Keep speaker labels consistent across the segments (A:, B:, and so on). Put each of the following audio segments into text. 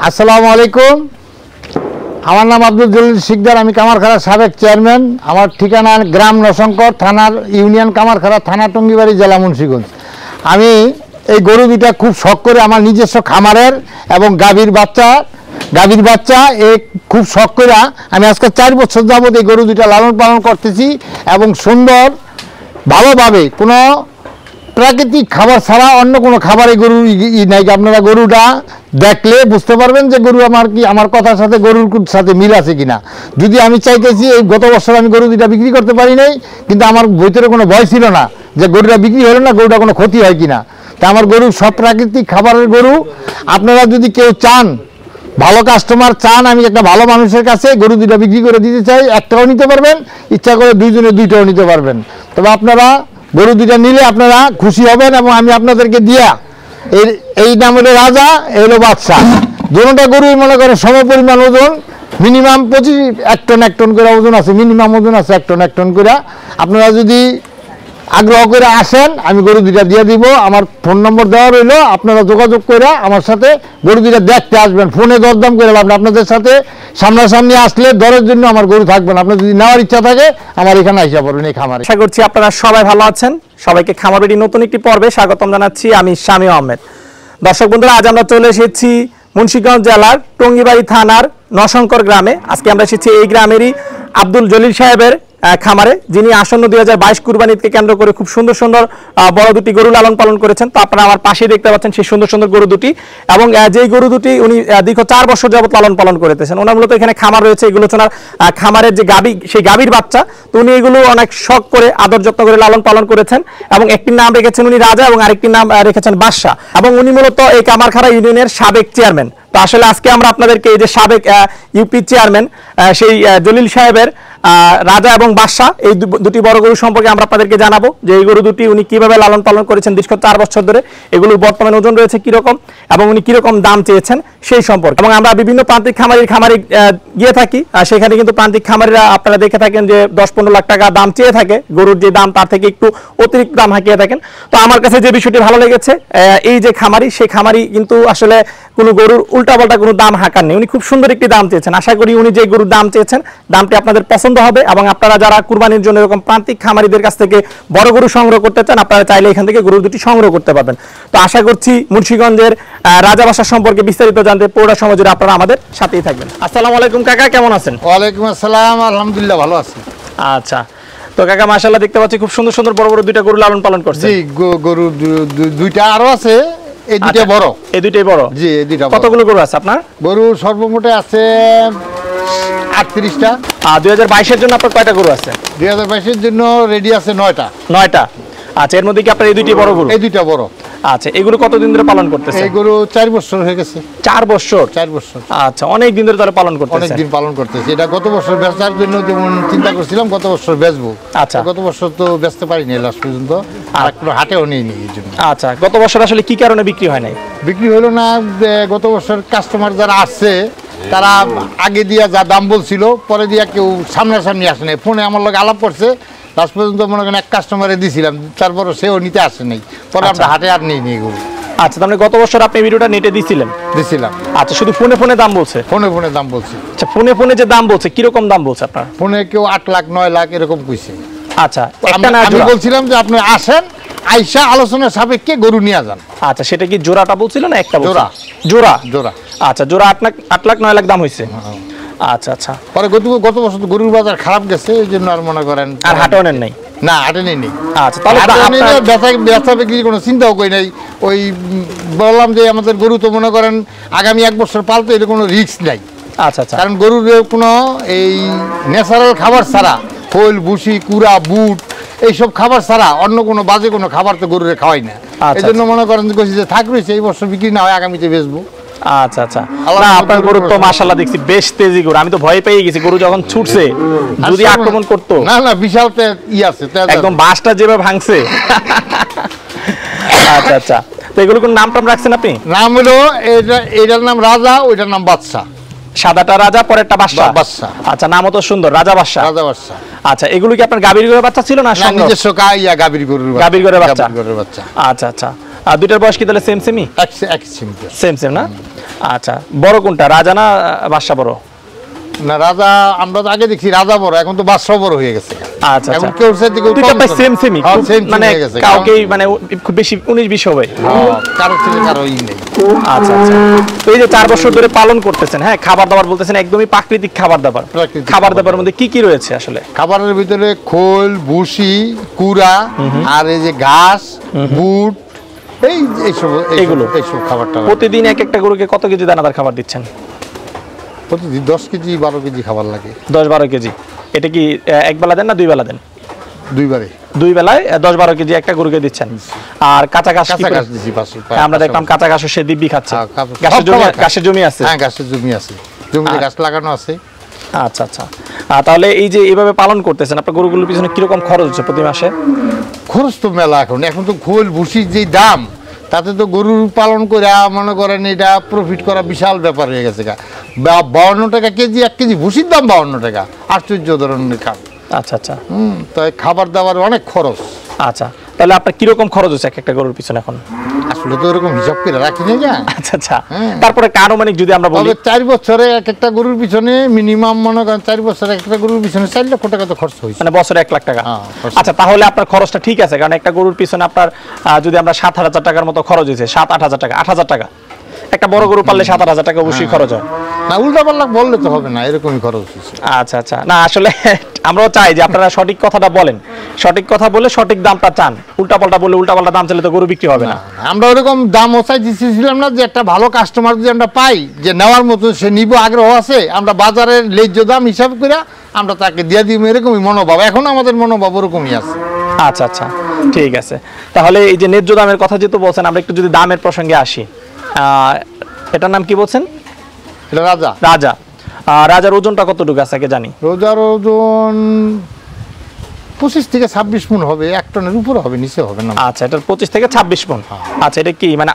A: আসসালামু আলাইকুম। আমার নাম আব্দুল জলিল শিকদার, আমি কামারখাড়ার সাবেক চেয়ারম্যান। আমার ঠিকানা গ্রাম নরসংকর, থানার ইউনিয়ন কামারখাড়া, থানা টঙ্গিবাড়ি, জেলা মুন্সিগঞ্জ। আমি এই গরু দুইটা খুব শখ করে আমার নিজস্ব খামারের এবং গাভীর বাচ্চা এই খুব শখ করে আমি আজকে 4 বছর যাবত এই গরু দুইটা লালন পালন করতেছি এবং সুন্দর ভালোভাবে কোনো প্রাকৃতিক খাবার ছাড়া অন্য কোনো খাবারে গরু নাই। আপনারা গরুটা দেখলে বুঝতে পারবেন যে গরু আমার কথার সাথে গরুর সাথে মিল আছে কিনা। যদি আমি চাইতেছি, এই গত বছর আমি গরু দুইটা বিক্রি করতে পারি নাই, কিন্তু আমার ভিতরে কোনো ভয় ছিল না যে গরুটা বিক্রি হলো না, গরুটা কোনো ক্ষতি হয় কিনা। তা আমার গরু সব প্রাকৃতিক খাবারের গরু। আপনারা যদি কেউ চান, ভালো কাস্টমার চান, আমি একটা ভালো মানুষের কাছে গরু দুইটা বিক্রি করে দিতে চাই, একটাও নিতে পারবেন, ইচ্ছা করে দুইজনে দুইটাও নিতে পারবেন। তবে আপনারা গরু দুইটা নিলে আপনারা খুশি হবেন এবং আমি আপনাদেরকে দিয়া এই নাম হলো রাজা, এই হলো বাদশা। দুটোটা গরুই মনে করেন সম পরিমাণ ওজন, মিনিমাম 1 টন করে ওজন আছে, মিনিমাম ওজন আছে 1 টন করে। আপনারা যদি আগ্রহ করে আসেন, আমি গরু দুইটা দিয়ে দিব। আমার ফোন নম্বর দেওয়া রইল, আপনারা যোগাযোগ করে আমার সাথে গরু দুইটা দেখতে আসবেন। ফোনে দরদাম করে লাভ না, আপনাদের সাথে সামনাসামনি আসলে দরের জন্য আমার গরু থাকবেন। আপনার যদি নেওয়ার ইচ্ছা থাকে আমার এখানে আইসা পড়বেন এই খামারে।
B: আশা করছি আপনারা সবাই ভালো আছেন। সবাইকে খামারবাড়ির নতুন একটি পর্বে স্বাগতম জানাচ্ছি। আমি শামীম আহমেদ। দর্শক বন্ধুরা, আজ আমরা চলে এসেছি মুন্সিগঞ্জ জেলার টঙ্গিবাড়ি থানার নরসংকর গ্রামে। আজকে আমরা এসেছি এই গ্রামেরই আব্দুল জলিল সাহেবের খামারে, যিনি আসন্ন 2022 কুরবানিকে কেন্দ্র করে খুব সুন্দর সুন্দর বড় দুটি গরু লালন পালন করেছেন। তো আপনারা আমার পাশেই দেখতে পাচ্ছেন সেই সুন্দর সুন্দর গরু দুটি, এবং যেই গরু দুটি উনি দীর্ঘ 4 বছর যাবত লালন পালন করতেছেন। ওনার মূলত এখানে খামার রয়েছে, এগুলো ওনার খামারের যে গাভী, সেই গাভীর বাচ্চা। তো উনি এগুলো অনেক শখ করে আদর যত্ন করে লালন পালন করেছেন, এবং একটির নাম রেখেছেন উনি রাজা এবং আরেকটির নাম রেখেছেন বাদশা। এবং উনি মূলত এই কামারখাড়া ইউনিয়নের সাবেক চেয়ারম্যান। তো আসলে আজকে আমরা আপনাদেরকে এই যে সাবেক ইউপি চেয়ারম্যান সেই জলিল সাহেবের রাজা এবং বাদশা, এই দুটি বড় গরু সম্পর্কে আমরা আপনাদেরকে জানাবো যে এই গরু দুটি উনি কিভাবে লালন পালন করেছেন দীর্ঘ 4 বছর ধরে, এগুলোর বর্তমান ওজন রয়েছে কিরকম এবং উনি কিরকম দাম চেয়েছেন সেই সম্পর্কে। এবং আমরা বিভিন্ন প্রান্তিক খামারে গিয়ে থাকি, সেখানে কিন্তু প্রান্তিক খামারিরা আপনারা দেখে থাকেন যে 10-15 লাখ টাকা দাম চেয়ে থাকে, গরুর যে দাম তার থেকে একটু অতিরিক্ত দাম হাঁকিয়ে থাকেন। তো আমার কাছে যে বিষয়টি ভালো লেগেছে, এই যে খামারি, সেই খামারি কিন্তু আসলে কোনো গরুর উল্টাপাল্টা কোনো দাম হাঁকান নেই, উনি খুব সুন্দর একটি দাম চেয়েছেন। আশা করি উনি যে গরুর দাম চেয়েছেন দামটি আপনাদের পছন্দ হবে, এবং আপনারা যারা কুরবানির জন্য এরকম প্রান্তিক খামারিদের কাছ থেকে বড় গরু সংগ্রহ করতে চান, আপনারা চাইলে এখান থেকে গরু দুটি সংগ্রহ করতে পারবেন। তো আশা করছি মুন্সিগঞ্জের রাজা বাদশা সম্পর্কে বিস্তারিত জানতে পুরো সময় জুড়ে আপনারা আমাদের সাথেই থাকবেন। আসসালামু আলাইকুম কাকা, কেমন আছেন?
A: ওয়ালাইকুম আসসালাম, আলহামদুলিল্লাহ ভালো আছি।
B: আচ্ছা, তো কাকা মাশাআল্লাহ দেখতে পাচ্ছি খুব সুন্দর সুন্দর বড় বড় দুইটা গরু লালন পালন করছেন।
A: জি, গরু দুইটা আরো আছে, এই দুইটা বড়।
B: এই দুইটাই বড়?
A: জি, এই দুইটা।
B: কতগুলো গরু আছে আপনার?
A: গরু সর্বমোটে আছে 38টা।
B: 2022 এর জন্য আপনার কয়টা গরু আছে?
A: 2022 এর জন্য রেডি আছে 9টা।
B: আচ্ছা, এর মধ্যে কি আপনার এই দুইটি বড় গরু?
A: এই দুইটা বড়।
B: আচ্ছা, এগুলো কতদিন ধরে পালন করতেছেন?
A: এই গরু 4 বছর হয়ে গেছে।
B: 4 বছর?
A: 4 বছর।
B: আচ্ছা, অনেক দিন ধরে তারা পালন করতেছেন।
A: অনেক দিন পালন করতেছি। এটা গত বছর বেচার জন্য যেমন চিন্তা করছিলাম, গত বছর বেচবো।
B: আচ্ছা,
A: গত বছর তো বেচতে পারিনি লাস্ট পর্যন্ত, আর একটু হাটেও নেইনি এই জন্য।
B: আচ্ছা, গত বছর আসলে কি কারণে বিক্রি হয় নাই?
A: বিক্রি হলো না, গত বছর কাস্টমার যারা আসছে তারা আগে দিয়া যা দাম বলছিল, পরে দিয়া কেউ সামনাসামনি আসে নাই, ফোনে আমার লোক আলাপ করছে। লাস্ট পর্যন্ত মনে করেন এক কাস্টমারে দিয়েছিলাম, তারপরে সেও নিতে আসে নাই, পরে আমরা হাটে আর নেই নিয়ে গেল।
B: আচ্ছা, তাহলে গত বছর আপনি ভিডিওটা নেটে দিছিলেন?
A: দিছিলাম।
B: আচ্ছা, শুধু ফোনে দাম বলছে? ফোনে
A: দাম বলছে।
B: আচ্ছা, ফোনে যে দাম বলছে কিরকম দাম বলছে আপনার?
A: ফোনে কেউ 8 লাখ 9 লাখ এরকম কইছে।
B: আচ্ছা,
A: আমি বলছিলাম যে আপনি আসেন, আইসা আলোচনার সাপেক্ষে গরু নিয়ে যান।
B: আচ্ছা, সেটা কি জোড়াটা বলছিল না একটা? জোড়া। আচ্ছা, জোড়া 8 লাখ 9 লাখ দাম হয়েছে। আচ্ছা আচ্ছা, পরে
A: গত বছর গরুর বাজার খারাপ গেছে, এই জন্য আর মনে করেন
B: আর হাটেও নেন নাই?
A: না, হাটে নেই।
B: আচ্ছা, তাহলে
A: বেচা বিক্রি কোনো চিন্তাও করি নাই। ওই বললাম যে আমাদের গরু তো মনে করেন আগামী 1 বছর পালতে, এটা কোনো রিস্ক নাই।
B: আচ্ছা আচ্ছা,
A: কারণ গরুর কোনো এই ন্যাচারাল খাবার ছাড়া, খোল ভুসি কুড়া বুট এইসব খাবার ছাড়া অন্য কোনো বাজে কোনো খাবার তো গরুরে খাওয়াই না। এই জন্য মনে করেন যে থাক রয়েছে, এই বছর বিক্রি না হয় আগামীতে বেচবো।
B: আচ্ছা আচ্ছা, না আপনার গরু তো মাশাআল্লাহ দেখছি বেশ তেজি গরু। আমি তো ভয় পেয়ে গেছি গরু যখন ছুটছে, যদি আক্রমণ করতো।
A: না না, বিশাল আছে,
B: একদম বাসটা যেভাবে ভাঙছে। আচ্ছা আচ্ছা, তো এগুলো কোন নাম টাম রাখছেন আপনি?
A: নাম হলো এটার নাম রাজা, ওইটার নাম বাদশা।
B: সাদাটা রাজা, পরেরটা বাদশা। আচ্ছা, নামও তো সুন্দর, রাজা বাদশা। আচ্ছা, এগুলো কি আপনার গাভীর গরুর বাচ্চা ছিল না?
A: নিজস্ব গাভীর গরুর
B: বাচ্চা। আচ্ছা আচ্ছা, দুইটার বয়স কি তাহলে সেম সেমই?
A: এক
B: সেম সেম না? আচ্ছা, বড় কোনটা, রাজা না বাদশা বড়?
A: না, রাজা আমরা তো আগে দেখছি রাজা বড়, এখন তো বাদশা বড় হয়ে গেছে।
B: আচ্ছা
A: এখন
B: আচ্ছা,
A: কেউ চাইতে কেউ
B: দুইটা
A: কম
B: প্রায়
A: করে।
B: সেম সেমই,
A: হ্যাঁ, same
B: মানে
A: হয়ে গেছে।
B: কাউকে মানে খুব বেশি 19-20 হবে।
A: কারো থেকে কারো ই নেই।
B: আচ্ছা আচ্ছা, তো এই যে 4 বছর ধরে পালন করতেছেন, হ্যাঁ, খাবার দাবার বলতেছেন একদমই প্রাকৃতিক খাবার দাবার।
A: প্রাকৃতিক
B: খাবার দাবারের মধ্যে কি কি রয়েছে আসলে?
A: খাবারের ভিতরে খোল, ভুসি, কুড়া, আর এই যে ঘাস, বুট,
B: এগুলো?
A: এইসব খাবারটা
B: প্রতিদিন এক একটা গরুকে কত কেজি দানাদার খাবার দিচ্ছেন?
A: প্রতিদিন 10 কেজি 12 কেজি খাবার লাগে।
B: 10-12 কেজি। এটা কি এক বেলা দেন না 2 বেলা দেন?
A: দুইবারে।
B: 2 বেলায় 10-12 কেজি একটা গরুকে দিচ্ছেন। আর কাঁচা ঘাস কি
A: কাঁচা
B: করে-
A: ঘাস দিছি পাশে।
B: হ্যাঁ, আমরা দেখলাম কাঁচা ঘাসও সে দিব্যি খাচ্ছে।
A: হ্যাঁ,
B: ঘাসের
A: সব
B: জমি,
A: খাবার খায়।
B: ঘাসের জমি আছে?
A: হ্যাঁ, ঘাসের জমি আছে, জমিতে গাছ লাগানো আছে।
B: আচ্ছা আচ্ছা, তাহলে এই যে এইভাবে পালন করতেছেন, আপনার গরুগুলোর পিছনে কিরকম খরচ হচ্ছে প্রতি মাসে?
A: খরচ তো মেলা এখন তো খোল ভুসির যেই দাম, তাতে তো গরুর পালন করে মনে করেন এটা প্রফিট করা বিশাল ব্যাপার হয়ে গেছে। 52 টাকা কেজি, 1 কেজি ভুসির দাম 52 টাকা, আশ্চর্য ধরনের কাজ।
B: আচ্ছা আচ্ছা
A: তাই খাবার দাবার অনেক খরচ।
B: আচ্ছা, তাহলে আপনার কিরকম খরচ হচ্ছে এক একটা গরুর পিছনে এখন?
A: আসলে তো এরকম হিসাব করে রাখি না যা।
B: আচ্ছা আচ্ছা, তারপরে আনুমানিক যদি আমরা বলি,
A: তবে 4 বছরে এক একটা গরুর পিছনে মিনিমাম মনে করেন 4 বছরে একটা গরুর পিছনে 4 লক্ষ টাকা তো খরচ হয়েছে।
B: মানে বছরে 1 লাখ টাকা।
A: হ্যাঁ, খরচ।
B: আচ্ছা, তাহলে আপনার খরচটা ঠিক আছে, কারণ একটা গরুর পিছনে আপনার যদি আমরা 7,000 টাকার মতো খরচ হয়েছে, 7-8 হাজার টাকা, 8,000 টাকা, একটা বড় গরু পাললে 7-8 হাজার টাকা অবশ্যই খরচ হয়।
A: না, উল্টা পাল্লা বললে তো হবে না, এরকমই খরচ হয়েছে।
B: আচ্ছা আচ্ছা, না আসলে আমরাও চাই যে আপনারা সঠিক কথাটা বলেন, সঠিক কথা বলে সঠিক দামটা চান। উল্টাপাল্টা বলে উল্টাপাল্টা দাম চাইলে তো গরু বিক্রি হবে না।
A: আমরা ওরকম দামও চাইছিলাম না, যে একটা ভালো কাস্টমার যদি আমরা পাই, যে নেওয়ার মতো সে নিব আগ্রহ আছে, আমরা বাজারের ন্যায্য দাম হিসাব করে আমরা তাকে দিয়ে দিব, এরকমই মনোভাব। এখন আমাদের মনোভাব ওরকমই আছে।
B: আচ্ছা আচ্ছা, ঠিক আছে। তাহলে এই যে ন্যায্য দামের কথা যেহেতু বলছেন, আমরা একটু যদি দামের প্রসঙ্গে আসি, এটার নাম কি বলছেন?
A: এটা রাজা।
B: রাজা। রাজার ওজনটা কতটুকু আছে আগে জানি?
A: রোজার ওজন 25 থেকে 26 মণ হবে, 1 টনের উপরে হবে, নিচে হবে না।
B: আচ্ছা, এটা 25 থেকে 26 মণ। আচ্ছা, এটা কি মানে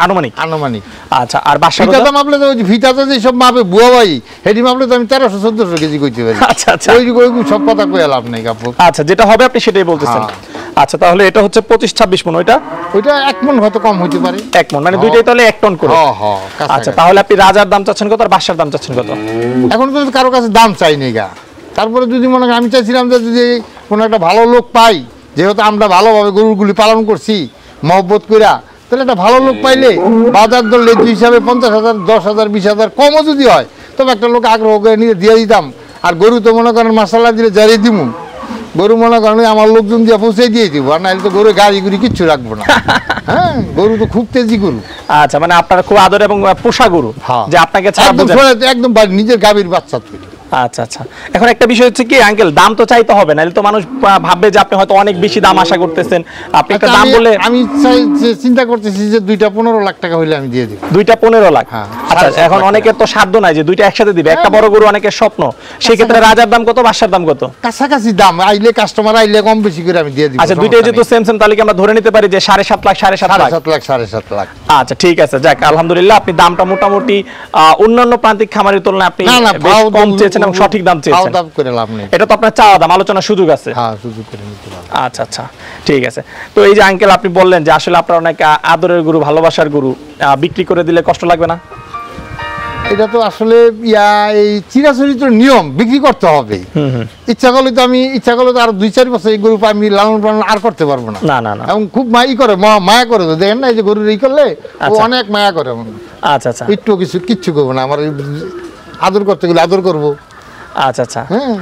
B: আনুমানিক?
A: আনুমানিক।
B: আচ্ছা, আর বাসার
A: ফিতাটা মাপলে তো ফিতাতে যে সব মাপে বুয়া ভাই, হেডি মাপলে তো আমি 1300-1400 কেজি কইতে পারি।
B: আচ্ছা আচ্ছা,
A: ওই সব কথা কই লাভ নাই কাপড়।
B: আচ্ছা, যেটা হবে আপনি সেটাই বলতেছেন। আচ্ছা, তাহলে এটা হচ্ছে 25-26 মণ, ওইটা
A: 1 মণ হয়তো কম হইতে পারে।
B: 1 মণ, মানে দুইটাই তাহলে 1 টন করে। আচ্ছা, তাহলে আপনি রাজার দাম চাচ্ছেন কত আর বাসার দাম চাচ্ছেন কত?
A: এখন তো কারো কাছে দাম চাই নেই গা। তারপরে যদি মনে করেন, আমি চাইছিলাম যে যদি কোনো একটা ভালো লোক পাই, যেহেতু আমরা ভালোভাবে গরুগুলি পালন করছি মহব্বত কইরা, তাহলে একটা ভালো লোক পাইলে বাজার দর লেজ হিসাবে 50,000, 10,000, 20,000 কমও যদি হয়, তবে একটা লোক আগ্রহ করে নিয়ে দিয়ে দিতাম। আর গরু তো মনে করেন মাসাল্লা দিলে জারিয়ে দিব, গরু মনে করেন আমার লোকজন দিয়ে পৌঁছে দিয়ে দিব, আর নাহলে তো গরু গাড়ি গুড়ি কিচ্ছু রাখবো না। হ্যাঁ, গরু তো খুব তেজি গরু।
B: আচ্ছা, মানে আপনার খুব আদর এবং পোষা গরু, যে আপনাকে ছাড়া
A: একদম
B: বোঝে না।
A: একদম নিজের গাভীর বাচ্চা তৈরি।
B: আচ্ছা আচ্ছা, এখন একটা বিষয় হচ্ছে কি আঙ্কেল, দাম তো চাইতে হবে, নাহলে তো মানুষ ভাববে যে আপনি হয়তো অনেক বেশি দাম আশা করতেছেন। আপনি একটা দাম বললে,
A: আমি চিন্তা করতেছি যে 2টা 15 লাখ টাকা হইলে আমি দিয়ে দিব।
B: 2টা 15 লাখ।
A: হ্যাঁ,
B: আচ্ছা,
A: 7.5
B: এখন
A: লাখ
B: অনেকের তো সাধ্য নাই যে 2টা একসাথে দিবে। একটা বড় গরু অনেকের স্বপ্ন, সেই ক্ষেত্রে রাজার দাম কত, বাসার দাম কত?
A: কাছাকাছি দাম, আইলে কাস্টমার আইলে কম বেশি করে আমি দিয়ে দিব।
B: আচ্ছা, দুইটাই যেহেতু সেম সেম, তাহলে কি আমরা ধরে নিতে পারি যে 7.5 লাখ, 7.5 লাখ?
A: 7.5 লাখ।
B: আচ্ছা, ঠিক আছে, যাক আলহামদুলিল্লাহ, আপনি দামটা মোটামুটি অন্যান্য প্রান্তিক খামারের তুলনায় আপনি বেশ কম চেয়েছেন এবং সঠিক দাম চেয়েছেন।
A: দাম করে লাভ নেই।
B: এটা তো আপনার চাওয়া দাম, আলোচনার সুযোগ আছে।
A: হ্যাঁ, সুযোগ করে নিতে পারবো।
B: আচ্ছা আচ্ছা, ঠিক আছে। তো এই যে আঙ্কেল আপনি বললেন যে আসলে আপনার অনেক আদরের গরু, ভালোবাসার গরু, বিক্রি করে দিলে কষ্ট লাগবে না?
A: এটা তো আসলে এই চিরাচরিত নিয়ম, বিক্রি করতে হবে। ইচ্ছা করলে তো আর 2-4 বছর এই গরু আমি লালন পালন আর করতে পারবো না।
B: না না না,
A: এবং খুব করে মায়া করে, তো দেখেন না এই যে গরুর করলে ও অনেক মায়া করে।
B: আচ্ছা আচ্ছা,
A: একটু কিচ্ছু করবো না, আমার আদর করতে গেলে আদর করবো।
B: আচ্ছা আচ্ছা,
A: হ্যাঁ,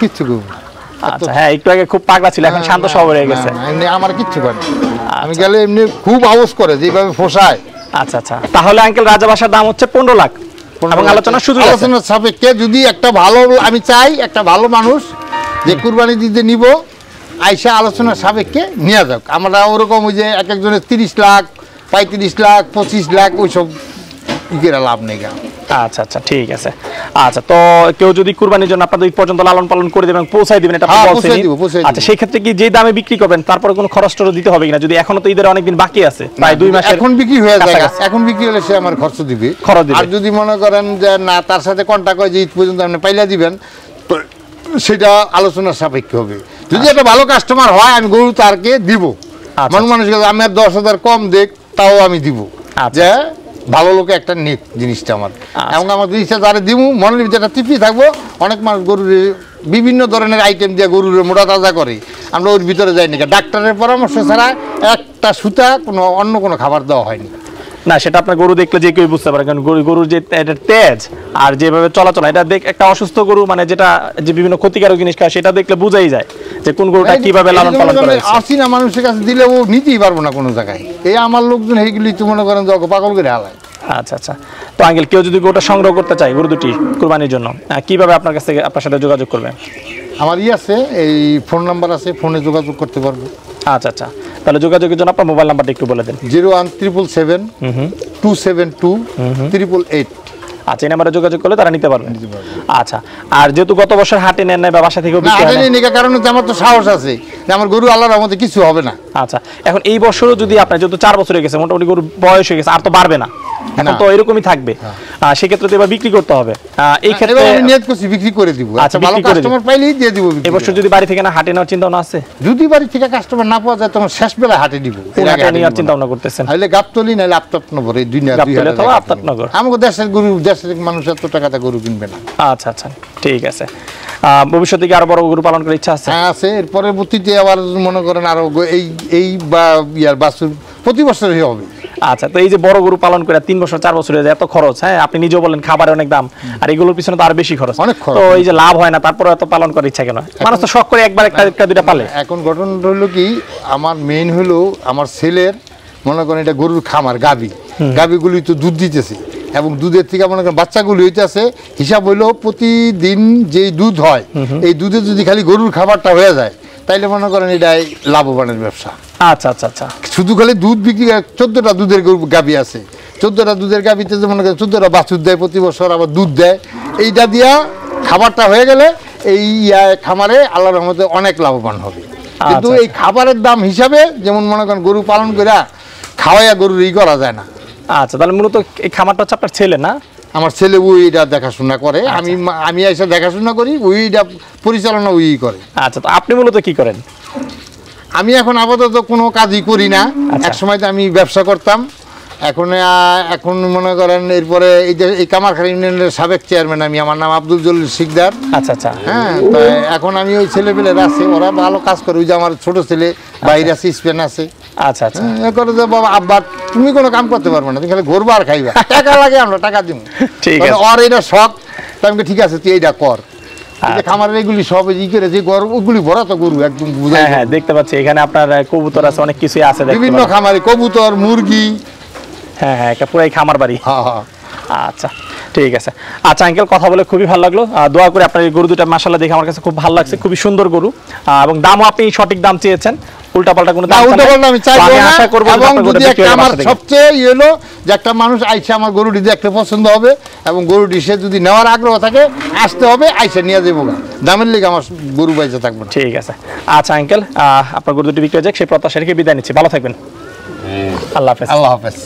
A: কিচ্ছু করবো।
B: আচ্ছা, হ্যাঁ, একটু আগে খুব পাগলা ছিল, এখন শান্ত স্বভাব হয়ে গেছে।
A: আমার কিচ্ছু করে না। আমি গেলে এমনি খুব আওয়াজ করে, যেভাবে ফোসায়।
B: আচ্ছা আচ্ছা, তাহলে আঙ্কেল রাজাবাসার দাম হচ্ছে 15 লাখ এবং আলোচনার সুযোগ আছে।
A: আলোচনার সাপেক্ষে যদি একটা ভালো, আমি চাই একটা ভালো মানুষ যে কুরবানি দিতে নিব, আইসা আলোচনার সাপেক্ষে নিয়ে যাক। আমরা ওরকম ওই যে এক একজনের 30 লাখ, 35 লাখ, 25 লাখ ওইসব লাভ নেই।
B: আচ্ছা আচ্ছা, ঠিক আছে। আচ্ছা, তো কেউ যদি কুরবানির জন্য আপনাদের ঈদ পর্যন্ত লালন পালন করে দেবেন, পৌঁছাই দিবেন, এটা আপনি বলছেন। আচ্ছা, সেই ক্ষেত্রে কি যে দামে বিক্রি করবেন তারপরে কোনো খরচ দিতে হবে কিনা? যদি এখনো তো ঈদের অনেকদিন বাকি আছে, প্রায় 2 মাস।
A: এখন বিক্রি হয়ে যায়, এখন বিক্রি হলে সে আমার খরচ দিবে। আর যদি মনে করেন যে না, তার সাথে কন্টাক্ট হয় যে ঈদ পর্যন্ত আপনি পাইলা দিবেন, তো সেটা আলোচনার সাপেক্ষে হবে। যদি একটা ভালো কাস্টমার হয়, আমি গরু তারকে দিব। মানুষ আমি আর 10,000 কম দেখ, তাও আমি দিব
B: আচ্ছা।
A: যে ভালো লোকে একটা নিক জিনিসটা আমার এবং আমার জিনিসটা যারা দিব মনের ভিতরে একটা তৃপ্তি থাকবো। অনেক মানুষ গরুর বিভিন্ন ধরনের আইটেম দিয়ে গরুর মোটা তাজা করে, আমরা ওর ভিতরে যাইনি, ডাক্তারের পরামর্শ ছাড়া একটা সুতা কোনো অন্য কোনো খাবার দেওয়া হয়নি।
B: না সেটা আপনার গরু দেখলে যে কেউ বুঝতে পারে, কারণ গরুর যে এটা তেজ আর যেভাবে চলাচল, এটা দেখ একটা অসুস্থ গরু মানে যেটা যে বিভিন্ন ক্ষতিকারক জিনিস খায় সেটা দেখলে বোঝাই যায় যে কোন গরুটা কিভাবে লালন পালন করা হয়েছে।
A: আসি না মানুষের কাছে দিলে ও নিতেই পারবো না কোনো জায়গায়, এই আমার লোকজন এইগুলি তো মনে করেন যে পাগল করে হালায়।
B: আচ্ছা আচ্ছা, তো আঙ্কেল কেউ যদি গরুটা সংগ্রহ করতে চায় গরু দুটি কুরবানির জন্য, কিভাবে আপনার কাছ থেকে আপনার সাথে যোগাযোগ করবে?
A: আমার আছে এই ফোন নাম্বার আছে, ফোনে যোগাযোগ করতে পারবো।
B: আচ্ছা আচ্ছা, তাহলে যোগাযোগের জন্য আপনার মোবাইল নাম্বারটা একটু বলে দেন।
A: 01777 272 888।
B: আচ্ছা, এই নাম্বারে যোগাযোগ করলে তারা নিতে পারবে। আচ্ছা, আর যেহেতু গত বছর হাটে নেন নাই বা বাসা থেকেও বিক্রি হয় না,
A: কারণ আমার তো সাহস আছে যে আমার গরু আল্লাহর রহমতে কিছু হবে না।
B: আচ্ছা, এখন এই বছরও যদি আপনার যেহেতু 4 বছর হয়ে গেছে, মোটামুটি গরু বয়স হয়ে গেছে, আর তো বাড়বে না, এখন তো এরকমই থাকবে, সেক্ষেত্রে তো এবার বিক্রি করতে হবে। এই ক্ষেত্রে
A: আমি নিয়ত করছি বিক্রি করে দিব।
B: আচ্ছা,
A: ভালো কাস্টমার পাইলেই দিয়ে দিব।
B: এই বছর যদি বাড়ি থেকে না হাটে নেওয়ার চিন্তা ভাবনা আছে?
A: যদি বাড়ি থেকে কাস্টমার না পাওয়া যায় তখন শেষ বেলা হাটে দিব।
B: হাটে নেওয়ার চিন্তা ভাবনা করতেছেন?
A: তাহলে গাবতলি নাইলে আফতাবনগর, এই দুই না দুই হাজার
B: অথবা আফতাবনগর।
A: আমাদের দেশের গরু, দেশের মানুষ এত টাকাতে গরু কিনবে না।
B: আচ্ছা আচ্ছা, ঠিক আছে। ভবিষ্যতে কি আরো বড় গরু পালন করার ইচ্ছা আছে?
A: হ্যাঁ আছে, এর পরবর্তীতে আবার মনে করেন আরো এই বা ইয়ার বাছুর প্রতি বছরই হবে।
B: আচ্ছা, তো এই যে বড় গরু পালন করে 3 বছর 4 বছর হয়ে যায়, এত খরচ, হ্যাঁ আপনি নিজেও বলেন খাবারের অনেক দাম, আর এগুলোর পিছনে তো আরো বেশি খরচ,
A: অনেক খরচ।
B: তো এই যে লাভ হয় না, তারপরে এত পালন করার ইচ্ছা কেন? মানুষ তো শখ করে একবার একটা দুইটা পালে।
A: এখন ঘটনাটা হলো কি, আমার মেইন হলো আমার ছেলের মনে করেন এটা গরুর খামার, গাবিগুলি তো দুধ দিতেছে এবং দুধের থেকে মনে করেন বাচ্চাগুলি হইতেছে, হিসাব হইলো প্রতিদিন যেই দুধ হয় এই দুধে যদি খালি গরুর খাবারটা হয়ে যায় তাইলে মনে করেন এটাই লাভবানের ব্যবসা।
B: আচ্ছা আচ্ছা আচ্ছা,
A: শুধু খালি দুধ বিক্রি, 14টা দুধের গাবি আছে, 14টা দুধের গাবিতে যে মনে করেন 14টা বাছুর দেয় প্রতি বছর, আবার দুধ দেয়, এইটা দিয়া খাবারটা হয়ে গেলে এই খামারে আল্লাহর রহমতে অনেক লাভবান হবে। কিন্তু এই খাবারের দাম হিসাবে যেমন মনে করেন গরু পালন করে খাওয়াইয়া গরুর করা যায় না।
B: আচ্ছা, তাহলে মূলত এই খামারটা হচ্ছে আপনার ছেলে না?
A: আমার ছেলে ওইটা দেখাশোনা করে, আমি এসে দেখাশোনা করি, ওইটা পরিচালনা ওই করে।
B: আচ্ছা, তো আপনি মূলত কি করেন?
A: আমি এখন আপাতত কোনো কাজই করি না, এক সময় তো আমি ব্যবসা করতাম, এখন মনে করেন এরপরে এই যে এই কামারখালী ইউনিয়নের সাবেক চেয়ারম্যান আমি, আমার নাম আব্দুল জলিল শিকদার।
B: আচ্ছা আচ্ছা,
A: হ্যাঁ, তো এখন আমি ওই ছেলেপেলের আছে, ওরা ভালো কাজ করে, ওই যে আমার ছোট ছেলে বাইরে আছে, স্পেন আছে।
B: আচ্ছা আচ্ছা,
A: করে যে বাবা আব্বা তুমি কোনো কাম করতে পারবে না, তুমি খালি ঘুরবা আর খাইবা, টাকা লাগে আমরা টাকা দিব।
B: ঠিক আছে,
A: আর এটা শখ, তাই আমি ঠিক আছে তুই এইটা কর। খামারের এগুলি সব করে যে গরু ওগুলি ভরা তো গরু একদম বুঝাই।
B: হ্যাঁ দেখতে পাচ্ছি এখানে আপনার কবুতর আছে, অনেক কিছুই আছে
A: বিভিন্ন খামারে কবুতর, মুরগি।
B: হ্যাঁ হ্যাঁ, একটা পুরাই খামার বাড়ি।
A: হ্যাঁ,
B: আচ্ছা ঠিক আছে। আচ্ছা আঙ্কেল, কথা বলে খুবই ভালো লাগলো। দোয়া করে আপনার এই গরু দুটো মাশাআল্লাহ দেখে আমার কাছে খুব ভালো লাগছে, খুবই সুন্দর গরু, এবং দামও আপনি সঠিক দাম চেয়েছেন, উল্টাপাল্টা কোনো দাম
A: আমি চাইবো না।
B: আশা করব
A: আমার সবচেয়ে হলো যে একটা মানুষ আইসা আমার গরুটি দেখতে পছন্দ হবে এবং গরুটি সে যদি নেওয়ার আগ্রহ থাকে আসতে হবে, আইসা নিয়ে যাবো, দামের লিগে আমার গরু বাইসা থাকবে।
B: ঠিক আছে। আচ্ছা আঙ্কেল, আপনার গরু দুটি বিক্রি হয়ে যাক সেই প্রত্যাশা রেখে বিদায় নিচ্ছি, ভালো থাকবেন। আল্লাহ হাফেজ।
A: আল্লাহ হাফেজ।